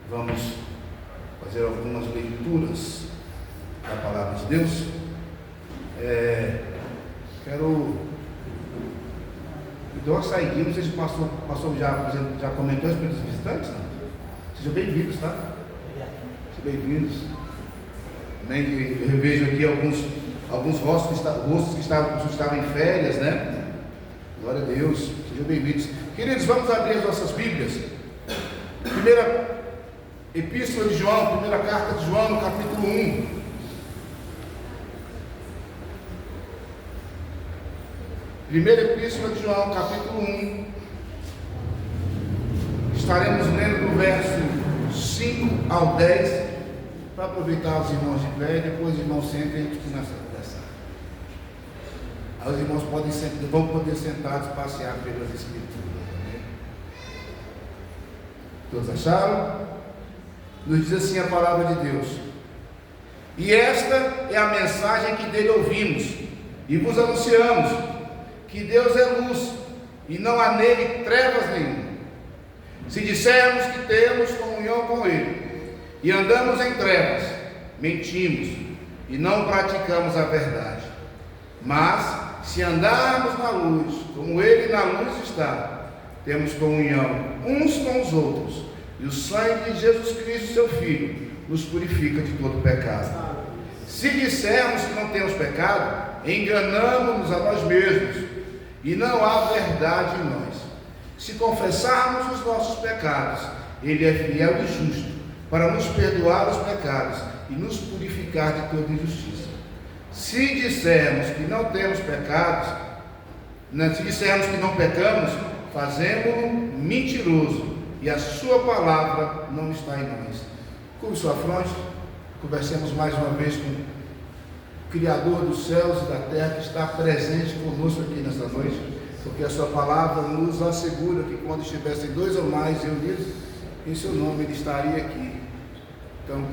Vamos fazer algumas leituras da palavra de Deus. Quero dar uma saidinha, não sei se o pastor já comentou a respeito dos visitantes, não? Sejam bem-vindos, tá? Sejam bem-vindos. Eu vejo aqui alguns rostos que estavam em férias, né? Glória a Deus, sejam bem-vindos. Queridos, vamos abrir as nossas Bíblias. Primeira Epístola de João, primeira carta de João, no capítulo 1. Primeira Epístola de João, capítulo 1. Estaremos lendo do verso 5 ao 10, para aproveitar os irmãos de pé, e depois os irmãos sentem e a gente começa a conversar. Aí os irmãos vão poder sentados passear pelas Escrituras. Né? Todos acharam? Nos diz assim a palavra de Deus: e esta é a mensagem que dele ouvimos e vos anunciamos, que Deus é luz e não há nele trevas nenhuma. Se dissermos que temos comunhão com ele e andamos em trevas, mentimos e não praticamos a verdade. Mas se andarmos na luz, como ele na luz está, temos comunhão uns com os outros, e o sangue de Jesus Cristo, seu Filho, nos purifica de todo pecado. Se dissermos que não temos pecado, enganamos-nos a nós mesmos, e não há verdade em nós. Se confessarmos os nossos pecados, ele é fiel e justo para nos perdoar os pecados e nos purificar de toda injustiça. Se dissermos que não temos pecados, se dissermos que não pecamos, fazemos-lo mentiroso, e a sua palavra não está em nós. Curve sua fronte, conversemos mais uma vez com o Criador dos céus e da terra, que está presente conosco aqui nesta noite, porque a sua palavra nos assegura que quando estivessem dois ou mais reunidos em seu nome, ele estaria aqui. Então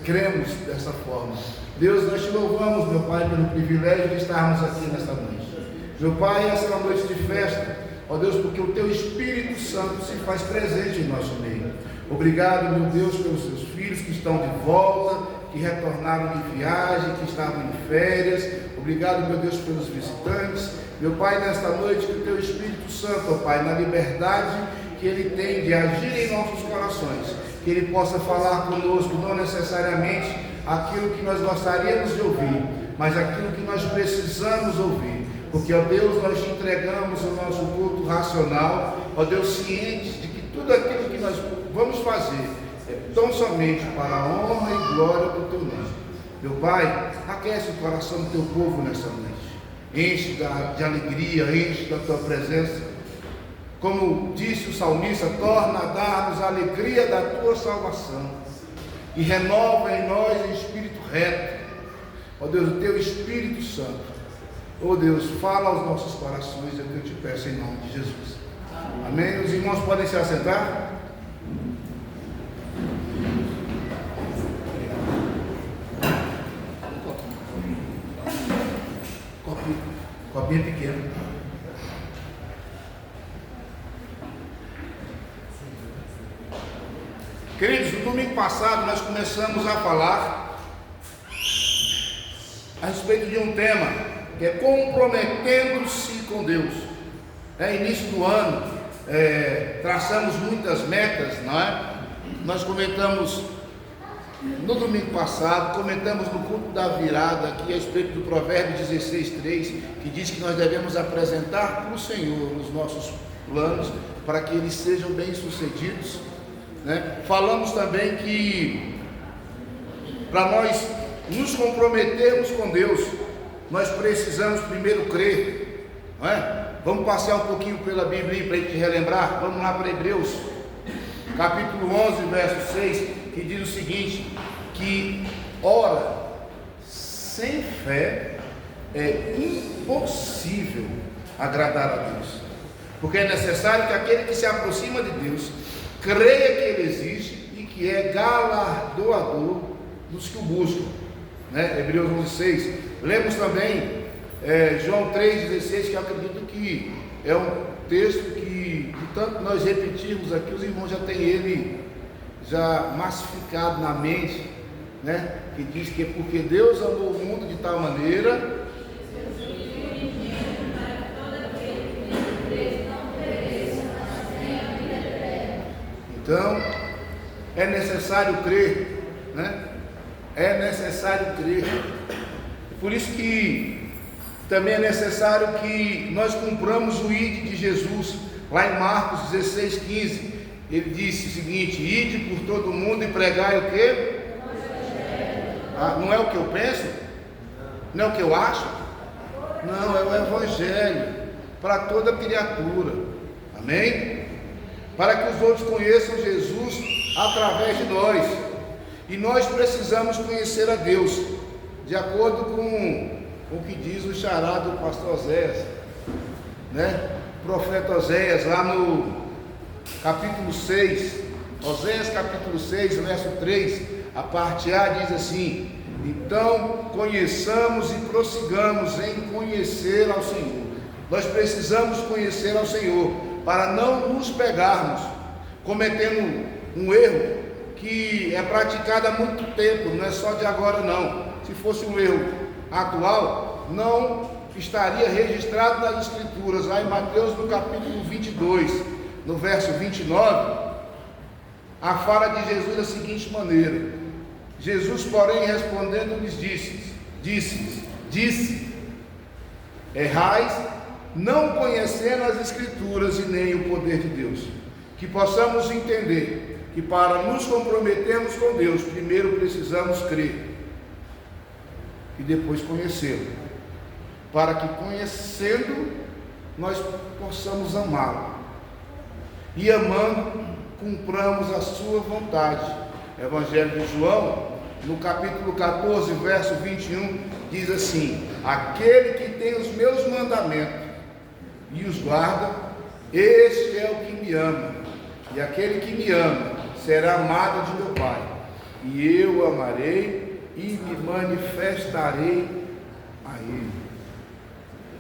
cremos dessa forma. Deus, nós te louvamos, meu Pai, pelo privilégio de estarmos aqui nesta noite. Meu Pai, essa é uma noite de festa, ó Deus, porque o teu Espírito Santo se faz presente em nosso meio. Obrigado, meu Deus, pelos seus filhos que estão de volta, que retornaram de viagem, que estavam em férias. Obrigado, meu Deus, pelos visitantes. Meu Pai, nesta noite, que o teu Espírito Santo, ó Pai, na liberdade que ele tem de agir em nossos corações, que ele possa falar conosco, não necessariamente aquilo que nós gostaríamos de ouvir, mas aquilo que nós precisamos ouvir. Porque, ó Deus, nós te entregamos o nosso culto racional, ó Deus, cientes de que tudo aquilo que nós vamos fazer é tão somente para a honra e glória do teu nome. Meu Pai, aquece o coração do teu povo nessa noite, enche de alegria, enche da tua presença. Como disse o salmista, torna a dar-nos a alegria da tua salvação e renova em nós o espírito reto. Ó Deus, o teu Espírito Santo, ó Deus, fala aos nossos corações, é o que eu te peço em nome de Jesus. Amém? Os irmãos podem se assentar? Copinha pequena. Queridos, no domingo passado nós começamos a falar a respeito de um tema que é comprometendo-se com Deus. Início do ano, traçamos muitas metas, não é? Nós comentamos no domingo passado, comentamos no culto da virada aqui a respeito do provérbio 16:3, que diz que nós devemos apresentar para o Senhor os nossos planos, para que eles sejam bem-sucedidos, né? Falamos também que para nós nos comprometermos com Deus, nós precisamos primeiro crer, não é? Vamos passear um pouquinho pela Bíblia para a gente relembrar. Vamos lá para Hebreus, capítulo 11, verso 6, que diz o seguinte, que ora, sem fé é impossível agradar a Deus, porque é necessário que aquele que se aproxima de Deus creia que ele existe e que é galardoador dos que o buscam, né? Hebreus 11:6. Lemos também João 3:16, que eu acredito que é um texto que, de tanto nós repetirmos aqui, os irmãos já têm ele já massificado na mente, né? Que diz que é porque Deus amou o mundo de tal maneira. Então, é necessário crer, né? É necessário crer. Por isso que também é necessário que nós cumpramos o ide de Jesus. Lá em Marcos 16:15, ele disse o seguinte: ide por todo mundo e pregai o quê? Não é o que eu penso? Não é o que eu acho? Não, é o Evangelho para toda criatura. Amém? Para que os outros conheçam Jesus através de nós. E nós precisamos conhecer a Deus, de acordo com o que diz o xará do pastor Oséias, né? O profeta Oséias, lá no capítulo 6, Oséias capítulo 6, verso 3, a parte A diz assim: então conheçamos e prossigamos em conhecer ao Senhor. Nós precisamos conhecer ao Senhor, para não nos pegarmos cometendo um erro que é praticado há muito tempo, não é só de agora não. Se fosse um erro atual, não estaria registrado nas Escrituras. Lá em Mateus, no capítulo 22, no verso 29, a fala de Jesus da seguinte maneira: Jesus, porém, respondendo, lhes disse, errais, não conhecendo as Escrituras e nem o poder de Deus. Que possamos entender que para nos comprometermos com Deus, primeiro precisamos crer e depois conhecê-lo, para que conhecendo nós possamos amá-lo, e amando cumpramos a sua vontade. Evangelho de João, no capítulo 14, verso 21, diz assim: aquele que tem os meus mandamentos e os guarda, este é o que me ama, e aquele que me ama será amado de meu Pai, e eu o amarei e me manifestarei a ele.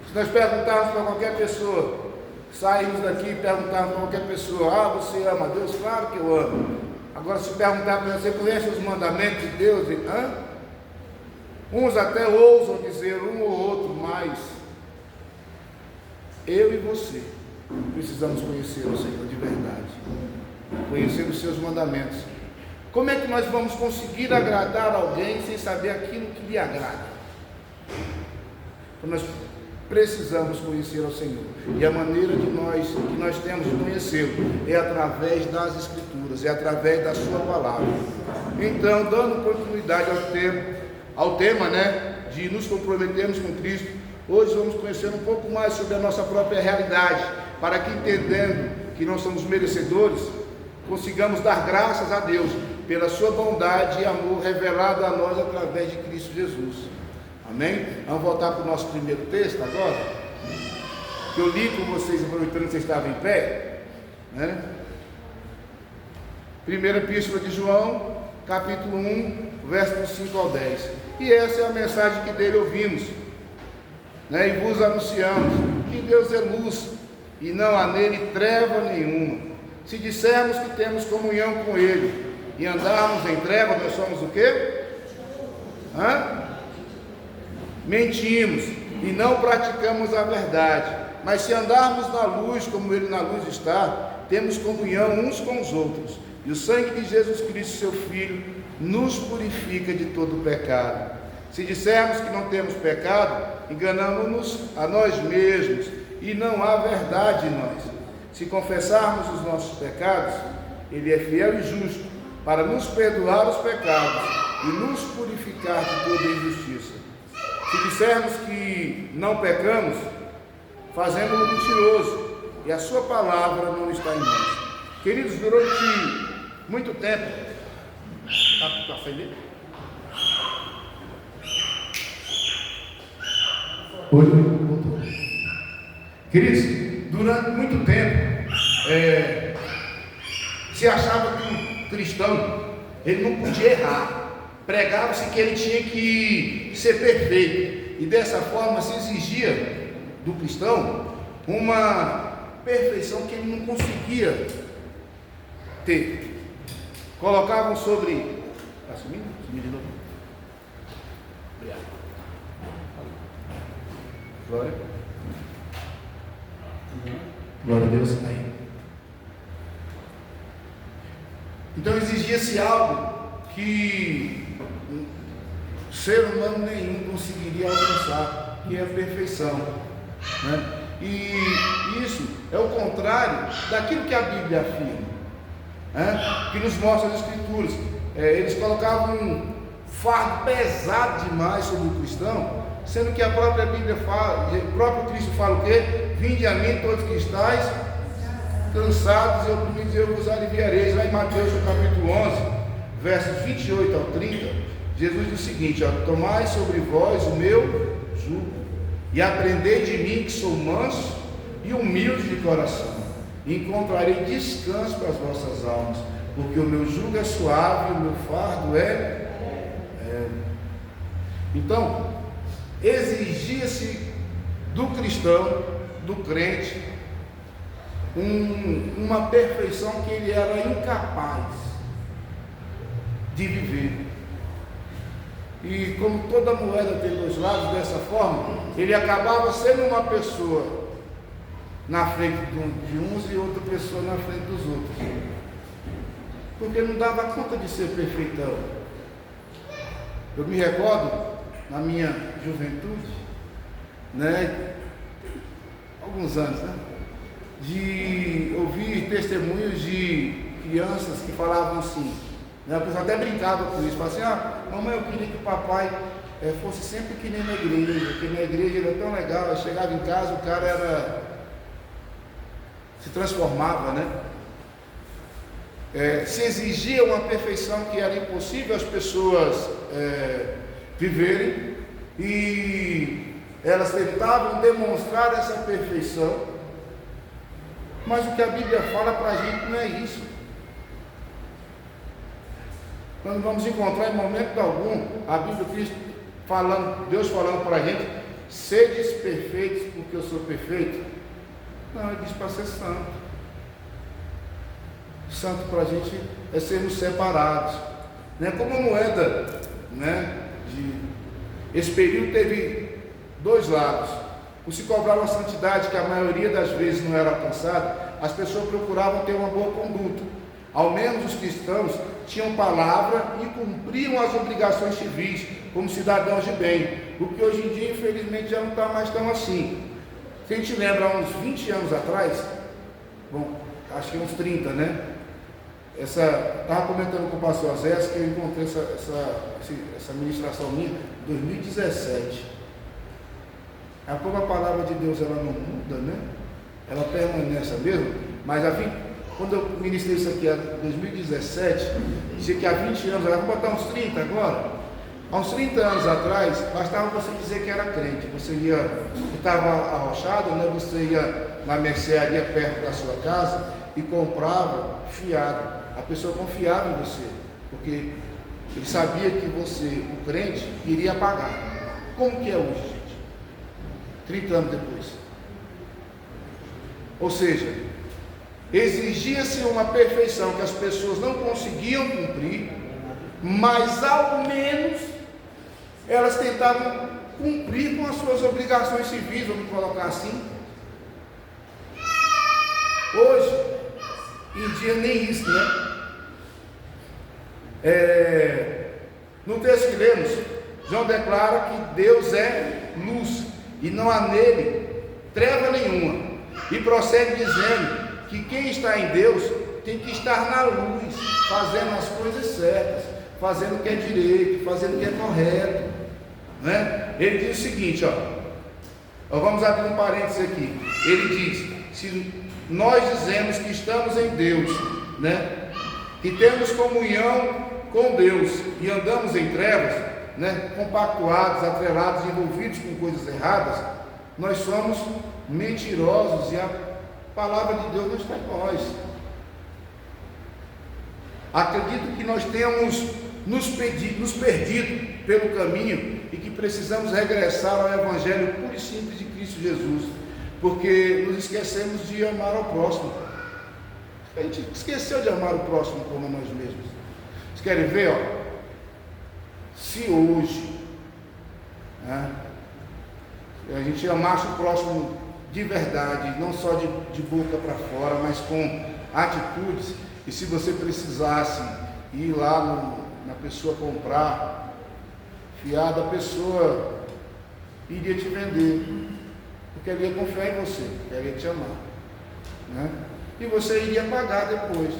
Se nós perguntarmos para qualquer pessoa, saímos daqui e perguntarmos para qualquer pessoa: você ama Deus? Claro que eu amo. Agora, se perguntar para você, conhece os mandamentos de Deus? Uns até ousam dizer um ou outro, mas eu e você precisamos conhecer o Senhor de verdade, conhecer os seus mandamentos. Como é que nós vamos conseguir agradar alguém sem saber aquilo que lhe agrada? Nós precisamos conhecer ao Senhor, e a maneira que nós temos de conhecê-lo é através das Escrituras, é através da sua palavra. Então, dando continuidade ao tema, né, de nos comprometermos com Cristo, hoje vamos conhecer um pouco mais sobre a nossa própria realidade, para que, entendendo que não somos merecedores, consigamos dar graças a Deus pela sua bondade e amor revelado a nós através de Cristo Jesus. Amém? Vamos voltar para o nosso primeiro texto agora, que eu li com vocês, aproveitando que vocês estavam em pé, né? Primeira Epístola de João, capítulo 1, versos 5 ao 10. E essa é a mensagem que dele ouvimos, né? E vos anunciamos que Deus é luz, e não há nele treva nenhuma. Se dissermos que temos comunhão com Ele e andarmos em treva, nós somos o quê? Mentimos e não praticamos a verdade. Mas se andarmos na luz, como Ele na luz está, temos comunhão uns com os outros. E o sangue de Jesus Cristo, seu Filho, nos purifica de todo pecado. Se dissermos que não temos pecado, enganamos-nos a nós mesmos, e não há verdade em nós. Se confessarmos os nossos pecados, Ele é fiel e justo para nos perdoar os pecados e nos purificar de toda injustiça. Se dissermos que não pecamos, fazemos-lo mentiroso, e a sua palavra não está em nós. Queridos, durante muito tempo, queridos, durante muito tempo, se achava que um cristão, ele não podia errar. Pregava-se que ele tinha que ser perfeito, e dessa forma se exigia do cristão uma perfeição que ele não conseguia ter. colocavam sobre... Está sumindo? Sumiu de novo? Obrigado. Glória. Glória a Deus. Aí. Então exigia-se algo que ser humano nenhum conseguiria alcançar, que é a perfeição, né? E isso é o contrário daquilo que a Bíblia afirma, né? Que nos mostra as Escrituras. Eles colocavam um fardo pesado demais sobre o cristão, sendo que a própria Bíblia fala, o próprio Cristo fala o quê? Vinde a mim todos que estáis cansados e oprimidos, eu vos aliviarei. Lá em Mateus no capítulo 11, versos 28 ao 30, Jesus diz o seguinte: tomai sobre vós o meu jugo e aprendei de mim, que sou manso e humilde de coração, e encontrarei descanso para as vossas almas, porque o meu jugo é suave e o meu fardo é. Então, exigia-se do cristão, do crente, uma perfeição que ele era incapaz de viver. E como toda moeda tem dois lados, dessa forma, ele acabava sendo uma pessoa na frente de uns e outra pessoa na frente dos outros, porque não dava conta de ser perfeitão. Eu me recordo, na minha juventude, né, alguns anos, né, de ouvir testemunhos de crianças que falavam assim, né, a pessoa até brincava com isso, falava assim: mamãe, eu queria que o papai fosse sempre que nem na igreja, porque na igreja ele é tão legal. Eu chegava em casa, o cara se transformava, né? Se exigia uma perfeição que era impossível as pessoas viverem, e elas tentavam demonstrar essa perfeição, mas o que a Bíblia fala para a gente não é isso. Quando vamos encontrar em momento algum a Bíblia, Cristo falando, Deus falando para a gente: sedes perfeitos porque eu sou perfeito. Não, ele diz para ser santo. Santo para a gente é sermos separados, né? Como a moeda, né, esse período teve dois lados. Por se cobrar uma santidade que a maioria das vezes não era alcançada, as pessoas procuravam ter uma boa conduta. Ao menos os cristãos tinham palavra e cumpriam as obrigações civis como cidadãos de bem, o que hoje em dia infelizmente já não está mais tão assim. Se a gente lembra, há uns 20 anos atrás, bom, acho que uns 30, né? Estava comentando com o pastor Azés que eu encontrei essa ministração minha em 2017. Como a palavra de Deus ela não muda, né? Ela permanece mesmo, mas quando eu ministrei isso aqui em 2017, dizia que há 20 anos, vamos botar uns 30 agora. Há uns 30 anos atrás, bastava você dizer que era crente. Você estava arrochado, né? Você ia na mercearia perto da sua casa e comprava fiado. A pessoa confiava em você, porque ele sabia que você, o crente, iria pagar. Como que é hoje, gente? 30 anos depois. Ou seja, exigia-se uma perfeição que as pessoas não conseguiam cumprir, mas ao menos elas tentavam cumprir com as suas obrigações civis, vamos colocar assim. Hoje em dia nem isso, né? No texto que lemos, João declara que Deus é luz e não há nele treva nenhuma, e prossegue dizendo que quem está em Deus tem que estar na luz, fazendo as coisas certas, fazendo o que é direito, fazendo o que é correto, né? Ele diz o seguinte, vamos abrir um parênteses aqui. Ele diz: se nós dizemos que estamos em Deus, né, que temos comunhão com Deus e andamos em trevas, né, compactuados, atrelados, envolvidos com coisas erradas, nós somos mentirosos e a palavra de Deus não está em nós. Acredito que nós tenhamos nos perdido pelo caminho e que precisamos regressar ao Evangelho puro e simples de Cristo Jesus, porque nos esquecemos de amar ao próximo. A gente esqueceu de amar o próximo como a nós mesmos. Vocês querem ver, ó? Se hoje, né, a gente amasse o próximo de verdade, não só de boca para fora, mas com atitudes, e se você precisasse ir lá na pessoa comprar, fiado, a pessoa iria te vender, porque ela ia confiar em você, ela ia te amar, né? E você iria pagar depois,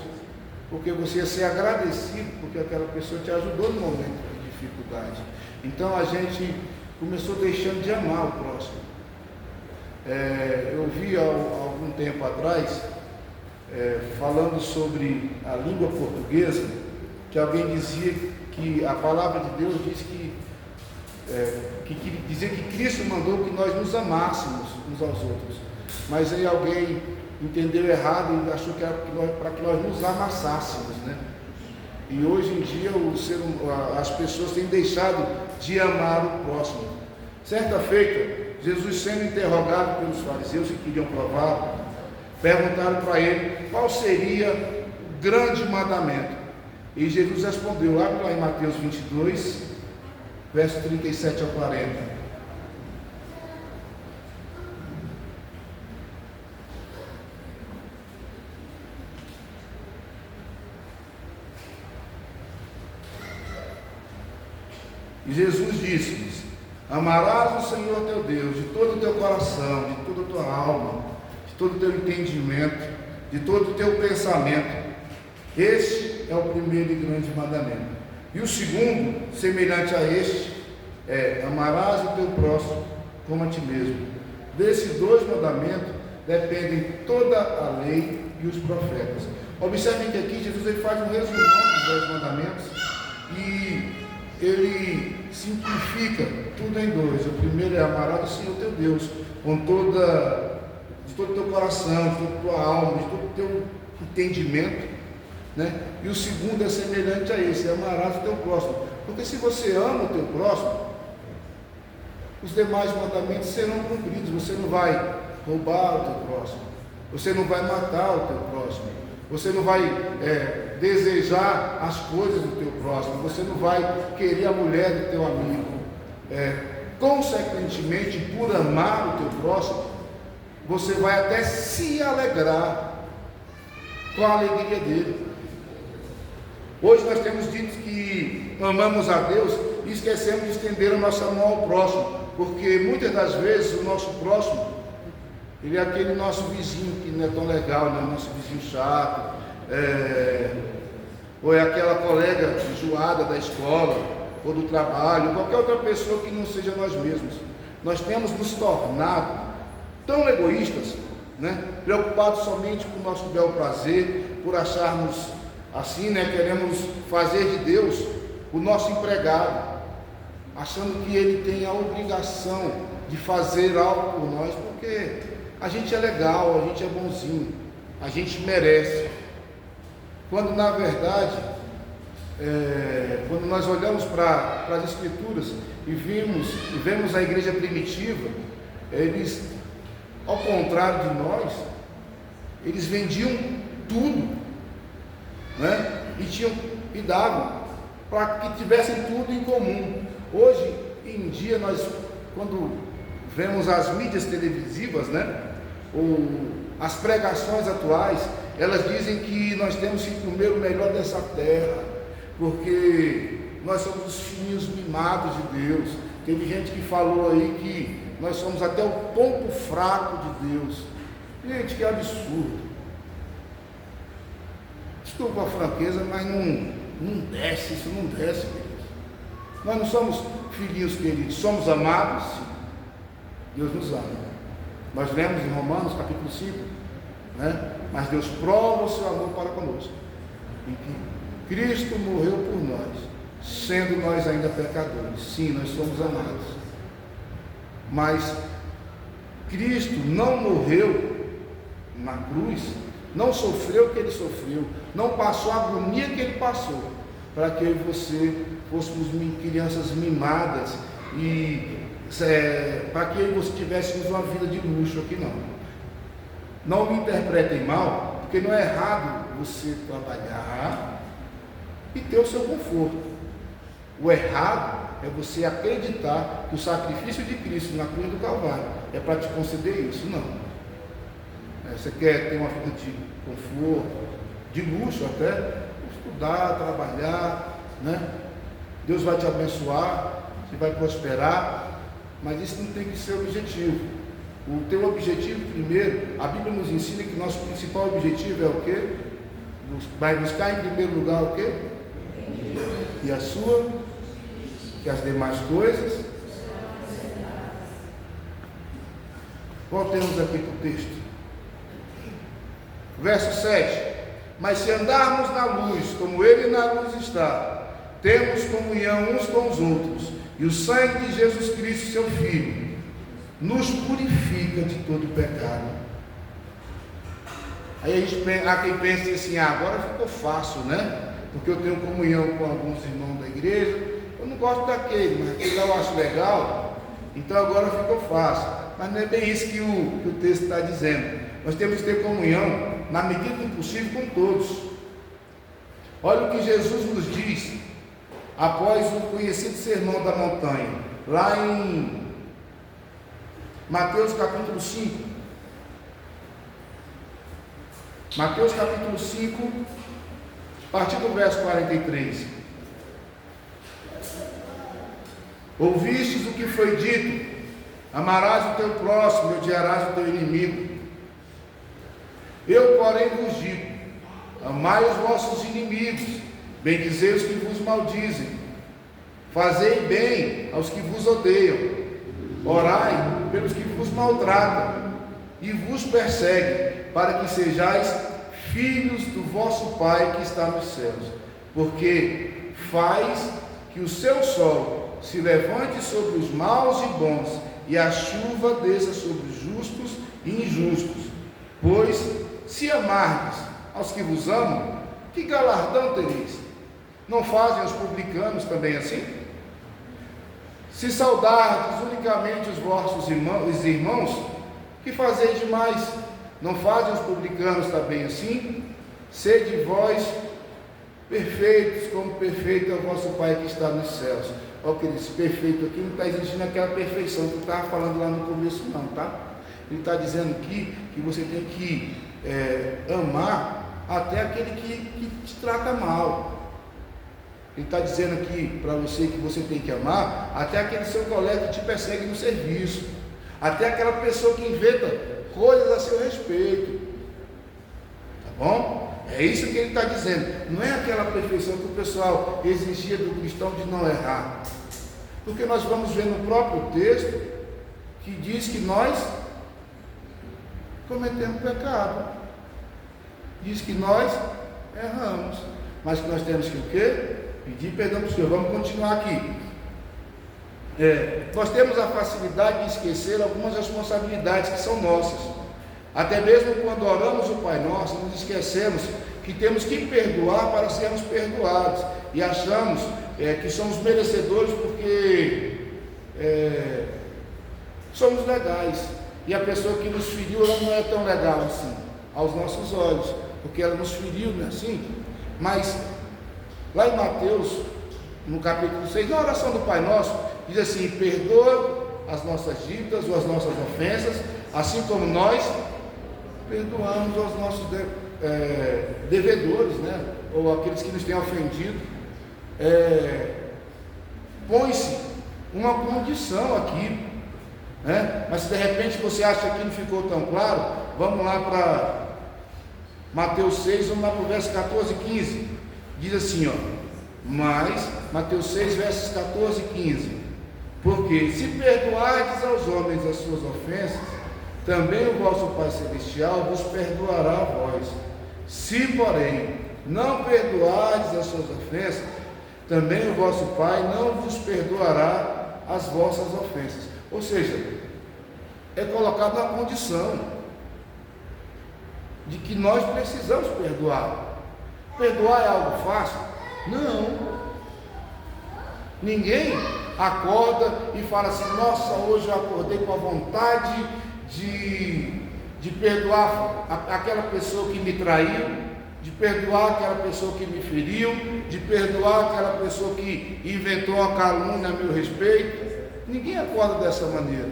porque você ia ser agradecido, porque aquela pessoa te ajudou no momento de dificuldade. Então a gente começou deixando de amar o próximo. Eu vi há algum tempo atrás, falando sobre a língua portuguesa, que alguém dizia que a palavra de Deus diz que dizia que Cristo mandou que nós nos amássemos uns aos outros, mas aí alguém entendeu errado e achou que era para que nós nos amassássemos, né? E hoje em dia as pessoas têm deixado de amar o próximo. Certa feita, Jesus sendo interrogado pelos fariseus que queriam provar, perguntaram para ele qual seria o grande mandamento. E Jesus respondeu, abre lá em Mateus 22, verso 37 ao 40. E Jesus disse-lhes: amarás o Senhor teu Deus de todo o teu coração, de toda a tua alma, de todo o teu entendimento, de todo o teu pensamento. Este é o primeiro e grande mandamento. E o segundo, semelhante a este, é: amarás o teu próximo como a ti mesmo. Desses dois mandamentos dependem toda a lei e os profetas. Observem que aqui Jesus faz um resumão dos dois mandamentos e ele simplifica tudo em dois. O primeiro é: amarás o Senhor teu Deus de todo o teu coração, de toda a tua alma, de todo o teu entendimento, né? E o segundo é semelhante a esse: amarás o teu próximo. Porque se você ama o teu próximo, os demais mandamentos serão cumpridos. Você não vai roubar o teu próximo, você não vai matar o teu próximo, você não vai desejar as coisas do teu próximo, você não vai querer a mulher do teu amigo. Consequentemente, por amar o teu próximo, você vai até se alegrar com a alegria dele. Hoje nós temos dito que amamos a Deus e esquecemos de estender a nossa mão ao próximo, porque muitas das vezes o nosso próximo, ele é aquele nosso vizinho que não é tão legal, né? Nosso vizinho chato, ou é aquela colega enjoada da escola, ou do trabalho, qualquer outra pessoa que não seja nós mesmos. Nós temos nos tornado tão egoístas, né? Preocupados somente com o nosso bel prazer, por acharmos assim, né? Queremos fazer de Deus o nosso empregado, achando que Ele tem a obrigação de fazer algo por nós, porque a gente é legal, a gente é bonzinho, a gente merece. Quando na verdade, quando nós olhamos para as Escrituras e vemos a igreja primitiva, eles, ao contrário de nós, eles vendiam tudo, né? E davam para que tivessem tudo em comum. Hoje em dia, nós, quando vemos as mídias televisivas, né, ou as pregações atuais, elas dizem que nós temos que comer o melhor dessa terra, porque nós somos os filhinhos mimados de Deus. Teve gente que falou aí que nós somos até o ponto fraco de Deus. Gente, que absurdo. Desculpa a franqueza, mas não desce, isso não desce, queridos. Nós não somos filhinhos queridos, somos amados, sim. Deus nos ama. Nós lemos em Romanos capítulo 5, né? Mas Deus prova o seu amor para conosco, em que Cristo morreu por nós, sendo nós ainda pecadores. Sim, nós somos amados, mas Cristo não morreu na cruz, não sofreu o que Ele sofreu, não passou a agonia que Ele passou, para que eu e você fôssemos crianças mimadas e para que eu e você tivéssemos uma vida de luxo aqui. Não me interpretem mal, porque não é errado você trabalhar, e ter o seu conforto. O errado é você acreditar que o sacrifício de Cristo na cruz do Calvário é para te conceder isso. Não. Você quer ter uma vida de conforto, de luxo até, estudar, trabalhar, né? Deus vai te abençoar, você vai prosperar, mas isso não tem que ser o objetivo. O teu objetivo primeiro, a Bíblia nos ensina que nosso principal objetivo é o quê? Vai buscar em primeiro lugar o quê? E a sua, que as demais coisas. Voltemos aqui para o texto. Verso 7. Mas se andarmos na luz, como Ele na luz está, temos comunhão uns com os outros, e o sangue de Jesus Cristo, seu Filho, nos purifica de todo pecado. Aí há quem pense assim, agora ficou fácil, né? Porque eu tenho comunhão com alguns irmãos da igreja, eu não gosto daquele, mas aquele lá eu acho legal, então agora ficou fácil. Mas não é bem isso que o texto está dizendo. Nós temos que ter comunhão, na medida do possível, com todos. Olha o que Jesus nos diz, após o conhecido sermão da montanha, lá em Mateus capítulo 5. Mateus capítulo 5, a partir do verso 43. Ouvistes o que foi dito: amarás o teu próximo e odiarás o teu inimigo. Eu, porém, vos digo: amai os vossos inimigos, bendizei os que vos maldizem, fazei bem aos que vos odeiam, orai pelos que vos maltratam e vos perseguem, para que sejais filhos do vosso Pai que está nos céus, porque faz que o seu sol se levante sobre os maus e bons, e a chuva desça sobre os justos e injustos. Pois, se amardes aos que vos amam, que galardão tereis? Não fazem os publicanos também assim? Se saudardes unicamente os vossos irmãos, que fazeis demais? Não fazem os publicanos também assim? Sede vós perfeitos, como perfeito é o vosso Pai que está nos céus. Olha, queridos, perfeito aqui não está exigindo aquela perfeição que eu estava falando lá no começo, não, tá? Ele está dizendo aqui que você tem que amar até aquele que te trata mal. Ele está dizendo aqui para você que você tem que amar até aquele seu colega que te persegue no serviço, até aquela pessoa que inventa coisas a seu respeito, tá bom? É isso que ele está dizendo. Não é aquela perfeição que o pessoal exigia do cristão de não errar, porque nós vamos ver no próprio texto que diz que nós cometemos pecado, diz que nós erramos, mas que nós temos que o quê? Pedir perdão para o Senhor. Vamos continuar aqui. Nós temos a facilidade de esquecer algumas responsabilidades que são nossas. Até mesmo quando oramos o Pai Nosso, nos esquecemos que temos que perdoar para sermos perdoados, e achamos que somos merecedores porque somos legais, e a pessoa que nos feriu, ela não é tão legal assim aos nossos olhos, porque ela nos feriu, não é assim? Mas lá em Mateus, no capítulo 6, na oração do Pai Nosso, diz assim: perdoa as nossas dívidas ou as nossas ofensas, assim como nós perdoamos aos nossos devedores, né? Ou aqueles que nos têm ofendido. Põe-se uma condição aqui, né? Mas se de repente você acha que não ficou tão claro, vamos lá para Mateus 6, vamos lá para o verso 14 e 15. Diz assim, mas Mateus 6, versos 14 e 15: porque se perdoardes aos homens as suas ofensas, também o vosso Pai Celestial vos perdoará a vós. Se, porém, não perdoardes as suas ofensas, também o vosso Pai não vos perdoará as vossas ofensas. Ou seja, é colocado na condição de que nós precisamos perdoar. Perdoar é algo fácil? Não. Ninguém acorda e fala assim: nossa, hoje eu acordei com a vontade de perdoar aquela pessoa que me traiu. de perdoar aquela pessoa que me feriu, de perdoar aquela pessoa que inventou uma calúnia a meu respeito. Ninguém acorda dessa maneira,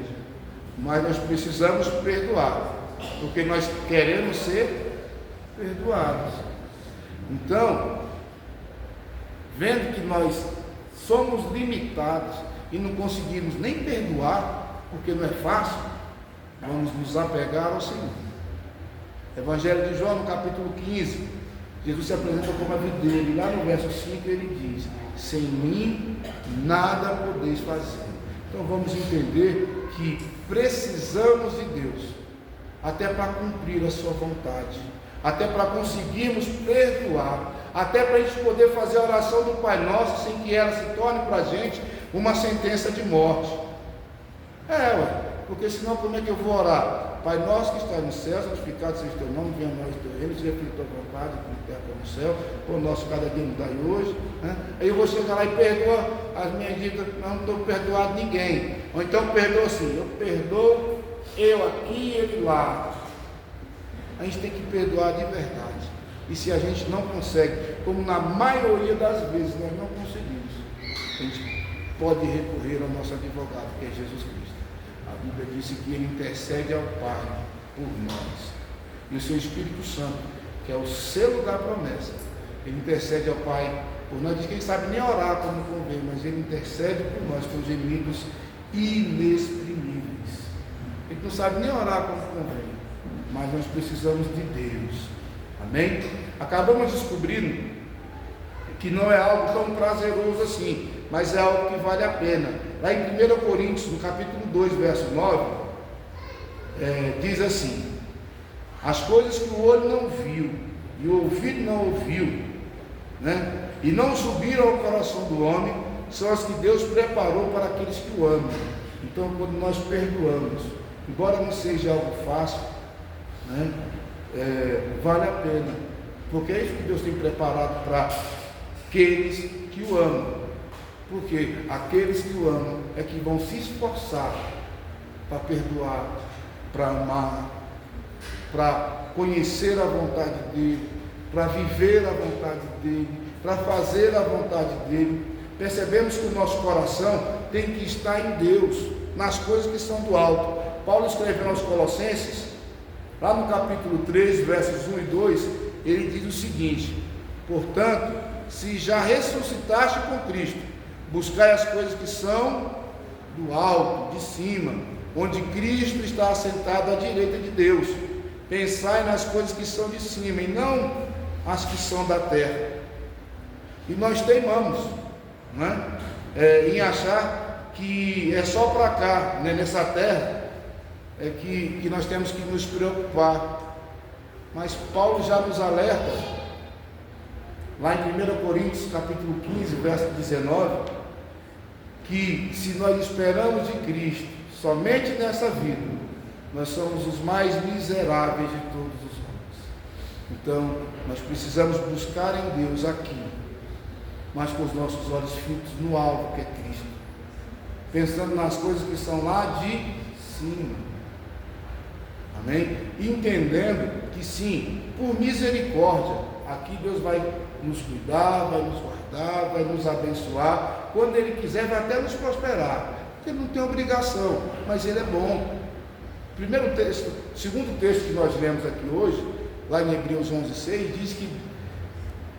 mas nós precisamos perdoar, porque nós queremos ser perdoados. Então, vendo que nós somos limitados e não conseguimos nem perdoar, porque não é fácil, vamos nos apegar ao Senhor. Evangelho de João, no capítulo 15, Jesus se apresenta como a videira, e lá no verso 5 ele diz: sem mim nada podeis fazer. Então vamos entender que precisamos de Deus, até para cumprir a sua vontade, até para conseguirmos perdoar, até para a gente poder fazer a oração do Pai Nosso, sem que ela se torne para a gente uma sentença de morte. Porque senão como é que eu vou orar? Pai Nosso que está nos céus, santificado seja o teu nome, venha a nós o teu reino, seja feita a tua vontade, como na terra como no céu, o nosso cada dia nos dai hoje. Aí eu vou chegar lá e perdoa as minhas dívidas, não estou perdoado ninguém. Ou então perdoa assim, eu perdoo eu aqui e ele lá. A gente tem que perdoar de verdade. E se a gente não consegue, como na maioria das vezes nós não conseguimos, a gente pode recorrer ao nosso advogado, que é Jesus Cristo. A Bíblia disse que ele intercede ao Pai por nós. E o seu Espírito Santo, que é o selo da promessa, ele intercede ao Pai por nós. Diz que ele sabe nem orar como convém, mas ele intercede por nós com gemidos inexprimíveis. Ele não sabe nem orar como convém, mas nós precisamos de Deus. Amém? Acabamos descobrindo que não é algo tão prazeroso assim, mas é algo que vale a pena. Lá em 1 Coríntios, no capítulo 2, verso 9, diz assim: as coisas que o olho não viu e o ouvido não ouviu, e não subiram ao coração do homem, são as que Deus preparou para aqueles que o amam. Então, quando nós perdoamos, embora não seja algo fácil, vale a pena, porque é isso que Deus tem preparado para aqueles que o amam. Porque aqueles que o amam é que vão se esforçar para perdoar, para amar, para conhecer a vontade dele, para viver a vontade dele, para fazer a vontade dele. Percebemos que o nosso coração tem que estar em Deus, nas coisas que são do alto. Paulo escreveu aos Colossenses, lá no capítulo 3, versos 1 e 2, ele diz o seguinte: portanto, se já ressuscitaste com Cristo, buscai as coisas que são do alto, de cima, onde Cristo está assentado à direita de Deus. Pensai nas coisas que são de cima, e não as que são da terra. E nós teimamos, em achar que é só para cá, nessa terra, que nós temos que nos preocupar. Mas Paulo já nos alerta, lá em 1 Coríntios capítulo 15, verso 19, que se nós esperamos de Cristo somente nessa vida, nós somos os mais miseráveis de todos os homens. Então, nós precisamos buscar em Deus aqui, mas com os nossos olhos fitos no alvo que é Cristo, pensando nas coisas que são lá de cima. Amém? Entendendo que sim, por misericórdia, aqui Deus vai nos cuidar, vai nos guardar, vai nos abençoar. Quando Ele quiser, vai até nos prosperar. Porque Ele não tem obrigação, mas Ele é bom. Segundo texto que nós lemos aqui hoje, lá em Hebreus 11:6, diz que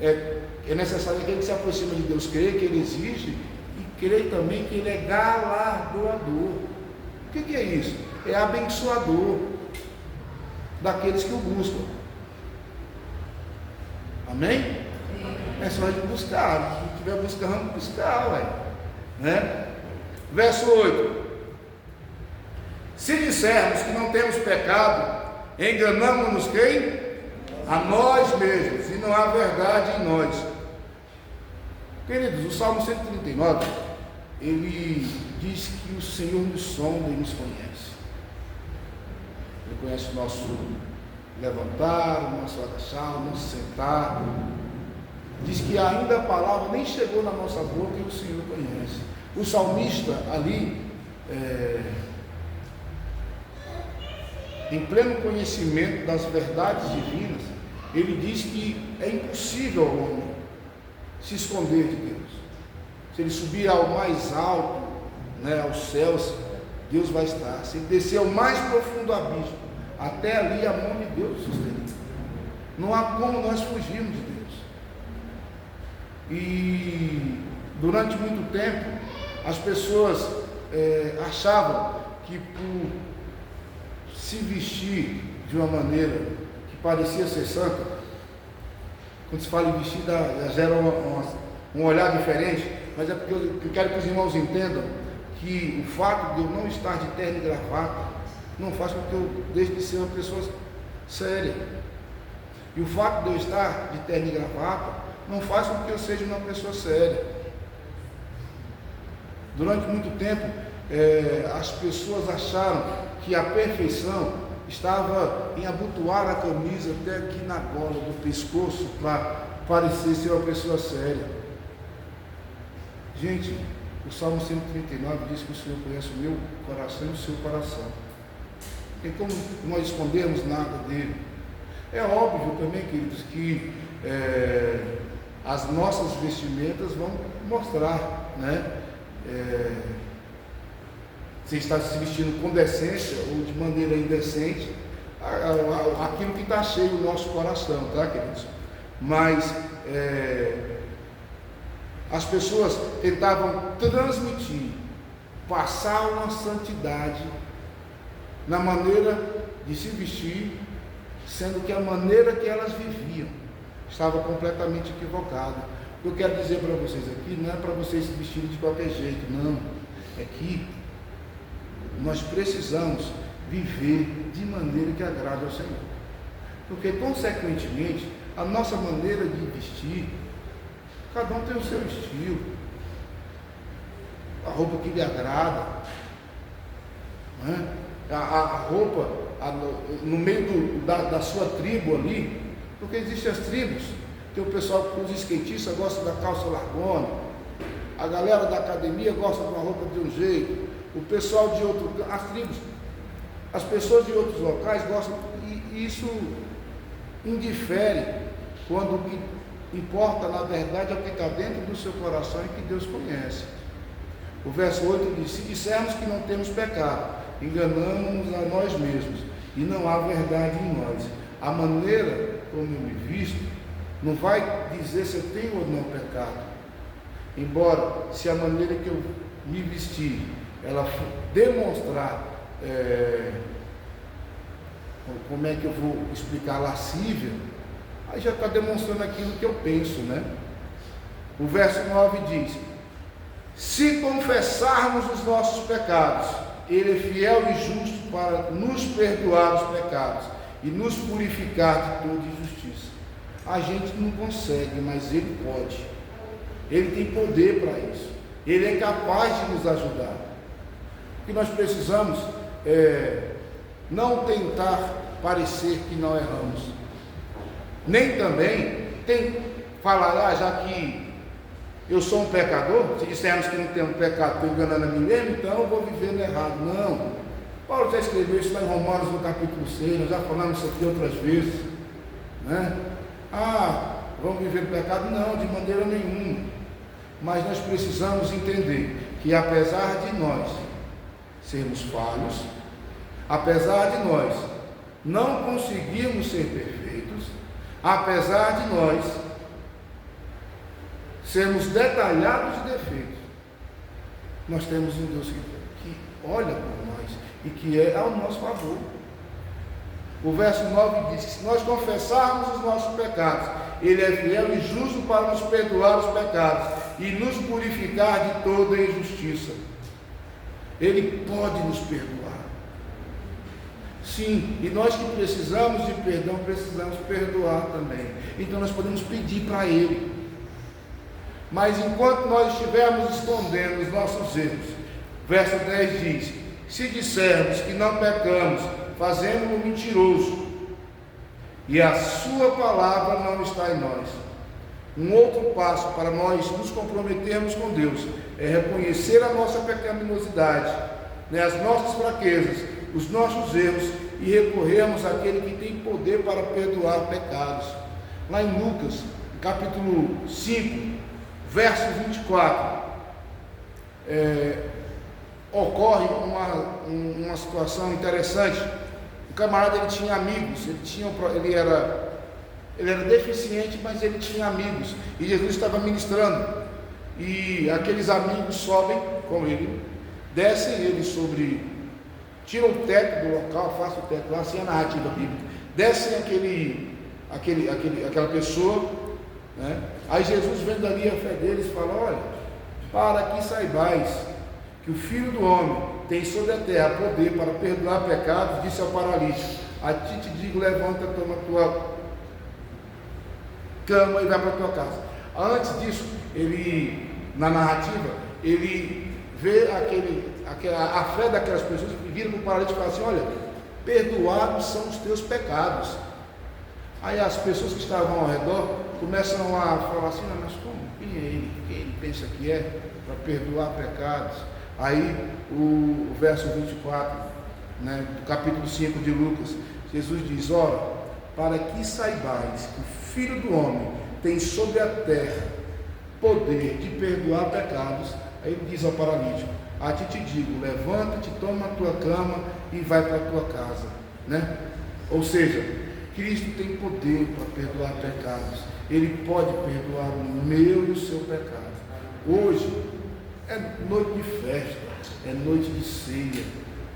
é necessário aquele que se aproxima de Deus crer que Ele existe e crer também que Ele é galardoador. O que é isso? É abençoador daqueles que o buscam. Amém? É só a gente buscar. Se estiver buscando, buscar, Verso 8: se dissermos que não temos pecado, enganamos-nos quem? A nós mesmos, e não há verdade em nós. Queridos, o Salmo 139, ele diz que o Senhor nos sonda e nos conhece. Ele conhece o nosso levantar, o nosso agachar, o nosso sentar. Diz que ainda a palavra nem chegou na nossa boca e o Senhor conhece. O salmista ali, em pleno conhecimento das verdades divinas, ele diz que é impossível ao homem se esconder de Deus. Se ele subir ao mais alto, né, aos céus, Deus vai estar. Se ele descer ao mais profundo abismo, até ali a mão de Deus sustentará. Não há como nós fugirmos de Deus. E durante muito tempo, as pessoas achavam que por se vestir de uma maneira que parecia ser santa, quando se fala em vestir, gera um olhar diferente, mas é porque eu quero que os irmãos entendam que o fato de eu não estar de terno e gravata não faz com que eu deixe de ser uma pessoa séria. E o fato de eu estar de terno e gravata não faz com que eu seja uma pessoa séria. Durante muito tempo, as pessoas acharam que a perfeição estava em abotoar a camisa até aqui na gola do pescoço para parecer ser uma pessoa séria. Gente, o Salmo 139 diz que o Senhor conhece o meu coração e o seu coração. Tem como nós escondermos nada dele. É óbvio também, queridos, que as nossas vestimentas vão mostrar, né? Se está se vestindo com decência ou de maneira indecente, aquilo que está cheio no nosso coração, tá, queridos? Mas as pessoas tentavam transmitir, passar uma santidade na maneira de se vestir, sendo que a maneira que elas viviam estava completamente equivocada. O que eu quero dizer para vocês aqui não é para vocês se vestirem de qualquer jeito, não. É que nós precisamos viver de maneira que agrade ao Senhor. Porque, consequentemente, a nossa maneira de vestir, cada um tem o seu estilo, a roupa que lhe agrada, né? A roupa no meio da sua tribo ali, porque existem as tribos. Tem o pessoal que os skatistas gostam da calça largona, a galera da academia gosta de uma roupa de um jeito, o pessoal de outro, as tribos, as pessoas de outros locais gostam, e isso indifere quando o que importa na verdade é o que está dentro do seu coração e que Deus conhece. O verso 8 diz: se dissermos que não temos pecado, enganamos-nos a nós mesmos e não há verdade em nós. A maneira como eu me visto não vai dizer se eu tenho ou não pecado, embora se a maneira que eu me vestir ela demonstrar como é que eu vou explicar, lascívia, aí já está demonstrando aquilo que eu penso, né? O verso 9 diz: se confessarmos os nossos pecados, Ele é fiel e justo para nos perdoar os pecados e nos purificar de toda injustiça. A gente não consegue, mas Ele pode. Ele tem poder para isso. Ele é capaz de nos ajudar. O que nós precisamos não tentar parecer que não erramos, nem também falar, já que eu sou um pecador, se dissermos que não temos pecado, estou enganando a mim mesmo, então eu vou vivendo errado. Não. Paulo já escreveu isso lá em Romanos, no capítulo 6, nós já falamos isso aqui outras vezes, né? Vamos viver no pecado? Não, de maneira nenhuma. Mas nós precisamos entender que apesar de nós sermos falhos, apesar de nós não conseguirmos ser perfeitos, apesar de nós sermos detalhados de defeitos, nós temos um Deus que olha por nós e que é ao nosso favor. O verso 9 diz que se nós confessarmos os nossos pecados, Ele é fiel e justo para nos perdoar os pecados e nos purificar de toda injustiça. Ele pode nos perdoar. Sim, e nós que precisamos de perdão, precisamos perdoar também. Então nós podemos pedir para Ele. Mas enquanto nós estivermos escondendo os nossos erros, verso 10 diz: se dissermos que não pecamos, fazemos-no mentiroso, e a sua palavra não está em nós. Um outro passo para nós nos comprometermos com Deus é reconhecer a nossa pecaminosidade, as nossas fraquezas, os nossos erros, e recorrermos àquele que tem poder para perdoar pecados. lá em Lucas, capítulo 5, verso 24, ocorre uma situação interessante. O camarada, ele tinha amigos, ele era deficiente, mas ele tinha amigos, e Jesus estava ministrando, e aqueles amigos sobem com ele, descem ele tiram o teto do local, afastam o teto lá, assim é a narrativa bíblica, descem aquela pessoa, né? Aí Jesus, vendo ali a fé deles, fala: olha, para que saibais que o Filho do Homem tem sobre a terra poder para perdoar pecados, disse ao paralítico: a ti te digo, levanta, toma a tua cama e vai para a tua casa. Antes disso, na narrativa, ele vê a fé daquelas pessoas que viram no paralítico e falam assim: olha, perdoados são os teus pecados. Aí as pessoas que estavam ao redor começam a falar assim: não, mas como? Quem é ele? Quem ele pensa que é para perdoar pecados? Aí o verso 24, né, do capítulo 5 de Lucas, Jesus diz: ora, para que saibais que o Filho do Homem tem sobre a terra poder de perdoar pecados. Aí ele diz ao paralítico: a ti te digo, levanta-te, toma a tua cama e vai para a tua casa, né? Ou seja, Cristo tem poder para perdoar pecados. Ele pode perdoar o meu e o seu pecado. Hoje é noite de festa, é noite de ceia,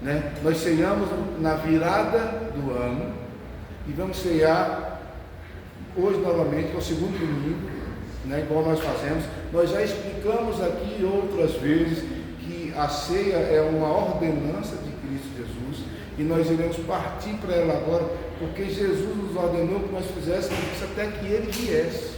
né? Nós ceiamos na virada do ano e vamos ceiar hoje novamente, que é o segundo domingo, né? Igual nós fazemos. Nós já explicamos aqui outras vezes que a ceia é uma ordenança de Cristo Jesus, e nós iremos partir para ela agora, porque Jesus nos ordenou que nós fizéssemos isso até que Ele viesse.